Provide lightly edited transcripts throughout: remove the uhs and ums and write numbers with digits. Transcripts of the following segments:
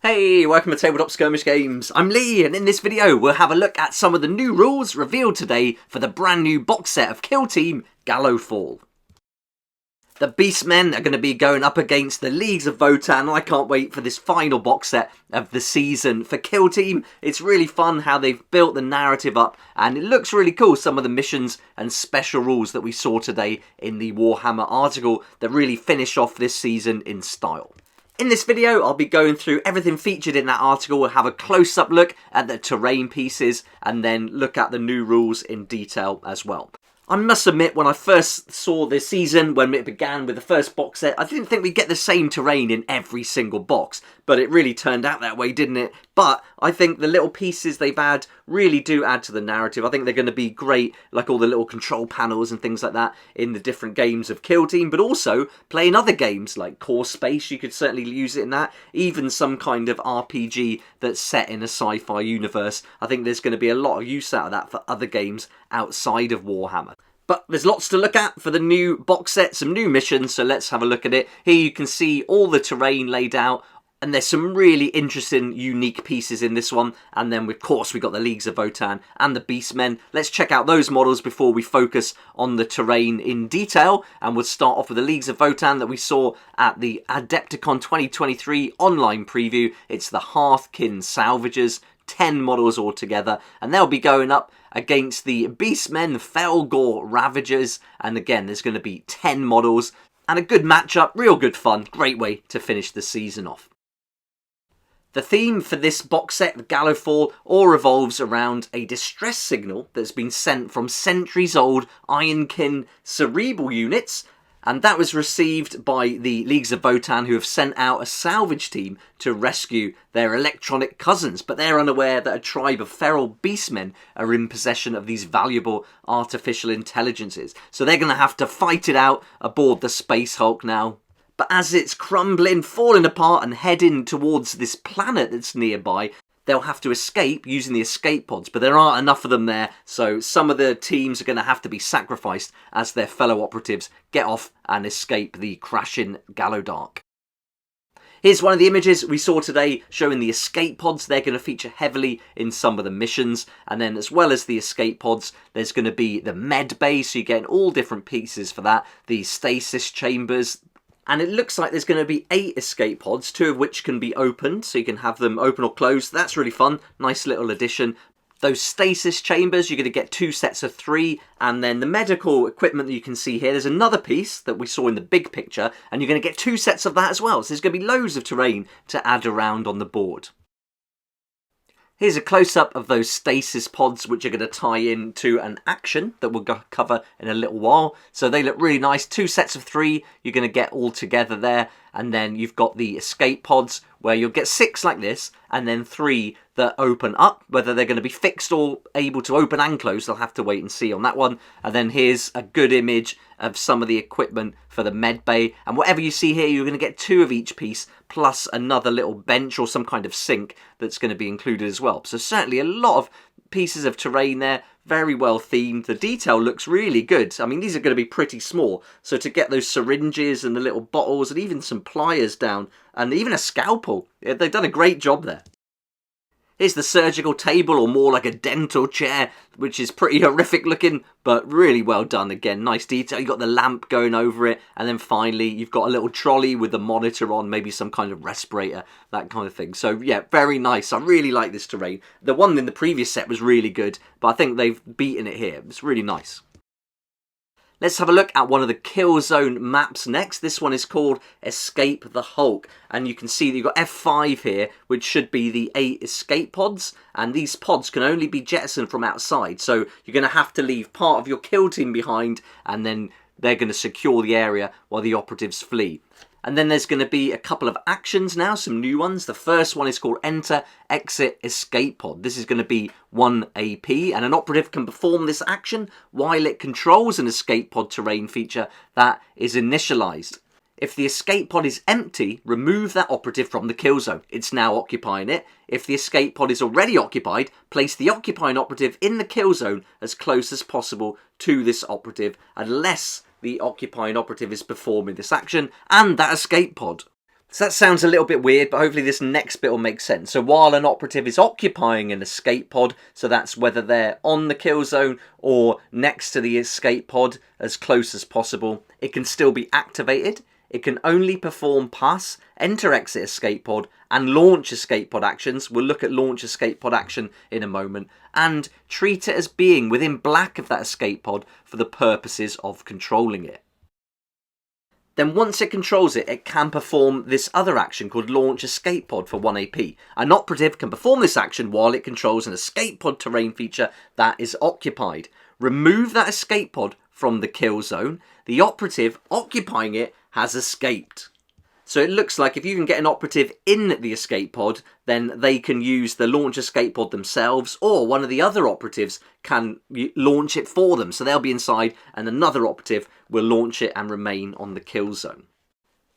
Hey, welcome to Tabletop Skirmish Games. I'm Lee, and in this video we'll have a look at some of the new rules revealed today for the brand new box set of Kill Team Gallowfall. The Beastmen are going to be going up against the Leagues of Votann, and I can't wait for this final box set of the season for Kill Team. It's really fun how they've built the narrative up, and it looks really cool, some of the missions and special rules that we saw today in the Warhammer article that really finish off this season in style. In this video, I'll be going through everything featured in that article. We'll have a close-up look at the terrain pieces and then look at the new rules in detail as well. I must admit, when I first saw this season, when it began with the first box set, I didn't think we'd get the same terrain in every single box, but it really turned out that way, didn't it? But I think the little pieces they've had really do add to the narrative. I think they're going to be great, like all the little control panels and things like that in the different games of Kill Team, but also playing other games like Core Space. You could certainly use it in that. Even some kind of RPG that's set in a sci-fi universe. I think there's going to be a lot of use out of that for other games outside of Warhammer. But there's lots to look at for the new box set, some new missions, so let's have a look at it. Here you can see all the terrain laid out, and there's some really interesting, unique pieces in this one. And then, of course, we've got the Leagues of Votann and the Beastmen. Let's check out those models before we focus on the terrain in detail. And we'll start off with the Leagues of Votann that we saw at the Adepticon 2023 online preview. It's the Hearthkin Salvagers, 10 models altogether, and they'll be going up against the Beastmen Felgor Ravagers, and again there's going to be 10 models, and a good matchup, real good fun, great way to finish the season off. The theme for this box set, Gallowfall, all revolves around a distress signal that's been sent from centuries-old Ironkin cerebral units, and that was received by the Leagues of Votann, who have sent out a salvage team to rescue their electronic cousins. But they're unaware that a tribe of feral beastmen are in possession of these valuable artificial intelligences. So they're going to have to fight it out aboard the Space Hulk now. But as it's crumbling, falling apart and heading towards this planet that's nearby, they'll have to escape using the escape pods, but there aren't enough of them there, so some of the teams are going to have to be sacrificed as their fellow operatives get off and escape the crashing Gallowdark. Here's one of the images we saw today showing the escape pods. They're going to feature heavily in some of the missions, and then as well as the escape pods, there's going to be the med bay, so you're getting all different pieces for that, the stasis chambers. And it looks like there's going to be 8 escape pods, 2 of which can be opened, so you can have them open or closed. That's really fun. Nice little addition. Those stasis chambers, you're going to get 2 sets of 3. And then the medical equipment that you can see here, there's another piece that we saw in the big picture, and you're going to get 2 sets of that as well. So there's going to be loads of terrain to add around on the board. Here's a close-up of those stasis pods, which are going to tie into an action that we'll cover in a little while. So they look really nice. 2 sets of 3 you're going to get all together there. And then you've got the escape pods, where you'll get 6 like this, and then 3 that open up. Whether they're going to be fixed or able to open and close, they'll have to wait and see on that one. And then here's a good image of some of the equipment for the med bay. And whatever you see here, you're going to get 2 of each piece, plus another little bench or some kind of sink that's going to be included as well. So certainly a lot of pieces of terrain there, very well themed. The detail looks really good. I mean, these are going to be pretty small, so to get those syringes and the little bottles and even some pliers down and even a scalpel, they've done a great job there. Here's the surgical table, or more like a dental chair, which is pretty horrific looking, but really well done. Again, nice detail. You've got the lamp going over it, and then finally you've got a little trolley with the monitor on, maybe some kind of respirator, that kind of thing. So yeah, very nice. I really like this terrain. The one in the previous set was really good, but I think they've beaten it here. It's really nice. Let's have a look at one of the kill zone maps next. This one is called Escape the Hulk. And you can see that you've got F5 here, which should be the 8 escape pods. And these pods can only be jettisoned from outside. So you're going to have to leave part of your kill team behind, and then they're going to secure the area while the operatives flee. And then there's going to be a couple of actions now, some new ones. The first one is called Enter, Exit, Escape Pod. This is going to be 1 AP, and an operative can perform this action while it controls an escape pod terrain feature that is initialized. If the escape pod is empty, remove that operative from the kill zone. It's now occupying it. If the escape pod is already occupied, place the occupying operative in the kill zone as close as possible to this operative, unless the occupying operative is performing this action and that escape pod. So that sounds a little bit weird, but hopefully this next bit will make sense. So while an operative is occupying an escape pod, so that's whether they're on the kill zone or next to the escape pod as close as possible, it can still be activated. It can only perform pass, enter exit escape pod, and launch escape pod actions. We'll look at launch escape pod action in a moment. And treat it as being within black of that escape pod for the purposes of controlling it. Then once it controls it, it can perform this other action called Launch Escape Pod for 1 AP. An operative can perform this action while it controls an escape pod terrain feature that is occupied. Remove that escape pod from the kill zone. The operative occupying it has escaped. So it looks like if you can get an operative in the escape pod, then they can use the launch escape pod themselves, or one of the other operatives can launch it for them. So they'll be inside and another operative will launch it and remain on the kill zone.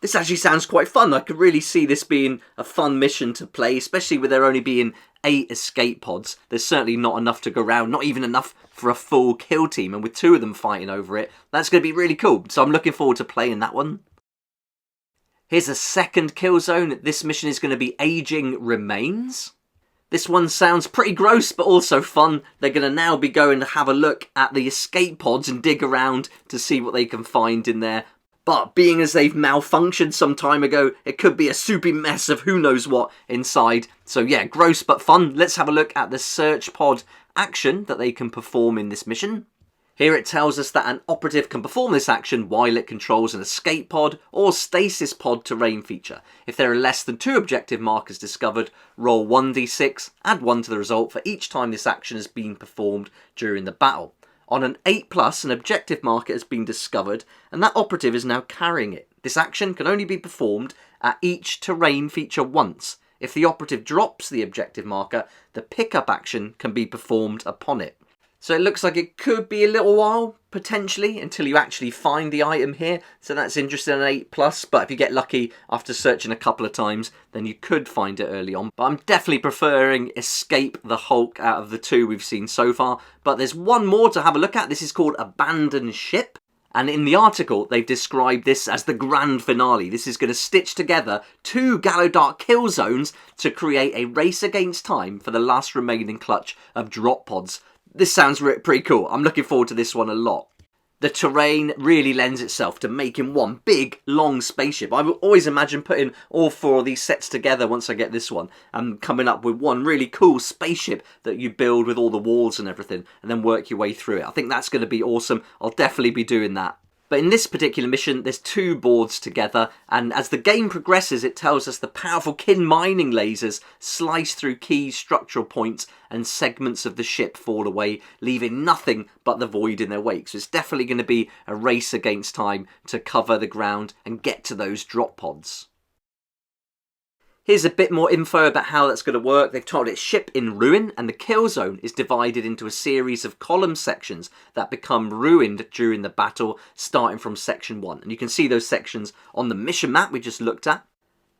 This actually sounds quite fun. I could really see this being a fun mission to play, especially with there only being 8 escape pods. There's certainly not enough to go around, not even enough for a full kill team, and with 2 of them fighting over it, that's going to be really cool. So I'm looking forward to playing that one. Here's a second kill zone. This mission is going to be Aging Remains. This one sounds pretty gross, but also fun. They're going to now be going to have a look at the escape pods and dig around to see what they can find in there. But being as they've malfunctioned some time ago, it could be a soupy mess of who knows what inside. So yeah, gross but fun. Let's have a look at the search pod action that they can perform in this mission. Here it tells us that an operative can perform this action while it controls an escape pod or stasis pod terrain feature. If there are less than 2 objective markers discovered, roll 1d6, add 1 to the result for each time this action has been performed during the battle. On an 8+, an objective marker has been discovered and that operative is now carrying it. This action can only be performed at each terrain feature once. If the operative drops the objective marker, the pickup action can be performed upon it. So it looks like it could be a little while, potentially, until you actually find the item here. So that's interesting, an 8+, but if you get lucky after searching a couple of times, then you could find it early on. But I'm definitely preferring Escape the Hulk out of the 2 we've seen so far. But there's one more to have a look at. This is called Abandoned Ship. And in the article, they've described this as the grand finale. This is going to stitch together 2 Gallowdark kill zones to create a race against time for the last remaining clutch of drop pods. This sounds pretty cool. I'm looking forward to this one a lot. The terrain really lends itself to making one big, long spaceship. I always imagine putting all 4 of these sets together once I get this one and coming up with one really cool spaceship that you build with all the walls and everything and then work your way through it. I think that's going to be awesome. I'll definitely be doing that. But in this particular mission, there's 2 boards together, and as the game progresses, it tells us the powerful kin mining lasers slice through key structural points and segments of the ship fall away, leaving nothing but the void in their wake. So it's definitely going to be a race against time to cover the ground and get to those drop pods. Here's a bit more info about how that's going to work. They've told it's ship in ruin, and the kill zone is divided into a series of column sections that become ruined during the battle, starting from section 1. And you can see those sections on the mission map we just looked at.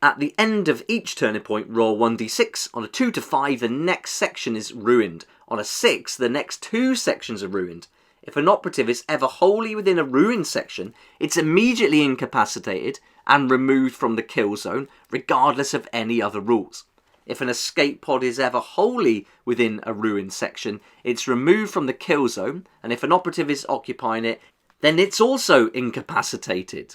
At the end of each turning point, roll 1d6. On a 2 to 5, the next section is ruined. On a 6, the next 2 sections are ruined. If an operative is ever wholly within a ruined section, it's immediately incapacitated and removed from the kill zone, regardless of any other rules. If an escape pod is ever wholly within a ruined section, it's removed from the kill zone, and if an operative is occupying it, then it's also incapacitated.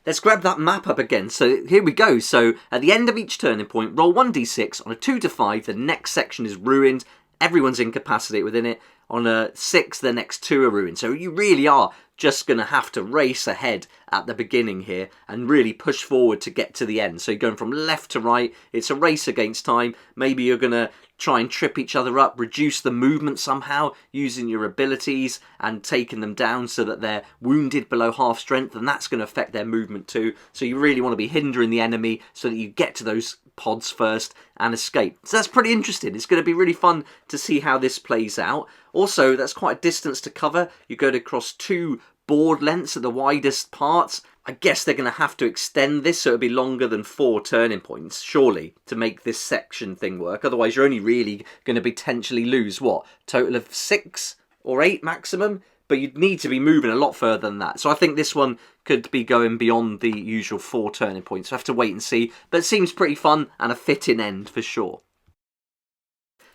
Let's grab that map up again. So here we go. So at the end of each turning point, roll 1d6. On a 2 to 5, the next section is ruined. Everyone's incapacitated within it. On a 6, the next 2 are ruined. So you really are just going to have to race ahead at the beginning here and really push forward to get to the end. So you're going from left to right. It's a race against time. Maybe you're going to try and trip each other up, reduce the movement somehow using your abilities and taking them down so that they're wounded below half strength, and that's going to affect their movement too. So you really want to be hindering the enemy so that you get to those pods first and escape. So that's pretty interesting. It's going to be really fun to see how this plays out. Also, that's quite a distance to cover. You go across 2 board lengths at the widest parts. I guess they're going to have to extend this so it'll be longer than 4 turning points, surely, to make this section thing work. Otherwise, you're only really going to potentially lose, what, total of 6 or 8 maximum but you'd need to be moving a lot further than that. So I think this one could be going beyond the usual 4 turning points. So I have to wait and see, but it seems pretty fun and a fitting end for sure.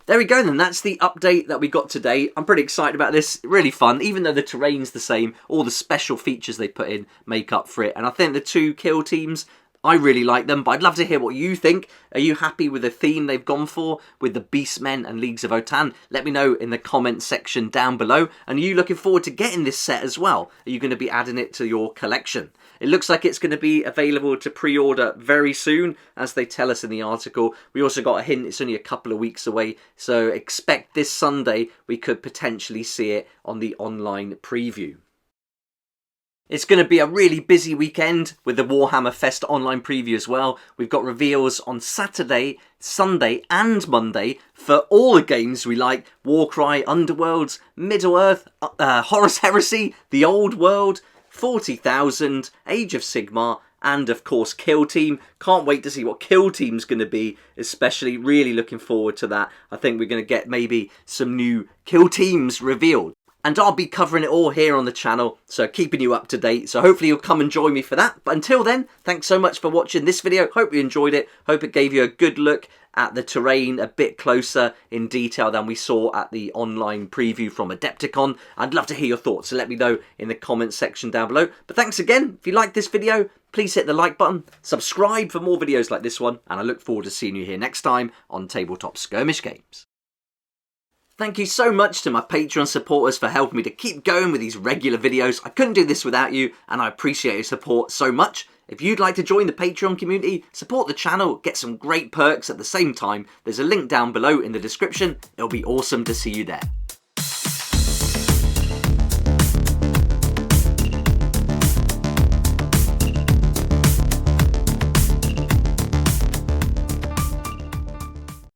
There we go then, that's the update that we got today. I'm pretty excited about this, really fun, even though the terrain's the same, all the special features they put in make up for it. And I think the 2 kill teams, I really like them, but I'd love to hear what you think. Are you happy with the theme they've gone for with the Beastmen and Leagues of Votann? Let me know in the comment section down below. And are you looking forward to getting this set as well? Are you going to be adding it to your collection? It looks like it's going to be available to pre-order very soon, as they tell us in the article. We also got a hint it's only a couple of weeks away, so expect this Sunday we could potentially see it on the online preview. It's going to be a really busy weekend with the Warhammer Fest online preview as well. We've got reveals on Saturday, Sunday and Monday for all the games we like. Warcry, Underworlds, Middle-earth, Horus Heresy, The Old World, 40,000, Age of Sigmar, and of course Kill Team. Can't wait to see what Kill Team's going to be, especially really looking forward to that. I think we're going to get maybe some new Kill Teams revealed. And I'll be covering it all here on the channel, so keeping you up to date. So hopefully you'll come and join me for that. But until then, thanks so much for watching this video. Hope you enjoyed it. Hope it gave you a good look at the terrain a bit closer in detail than we saw at the online preview from Adepticon. I'd love to hear your thoughts, so let me know in the comments section down below. But thanks again. If you liked this video, please hit the like button, subscribe for more videos like this one, and I look forward to seeing you here next time on Tabletop Skirmish Games. Thank you so much to my Patreon supporters for helping me to keep going with these regular videos. I couldn't do this without you, and I appreciate your support so much. If you'd like to join the Patreon community, support the channel, get some great perks at the same time, there's a link down below in the description. It'll be awesome to see you there.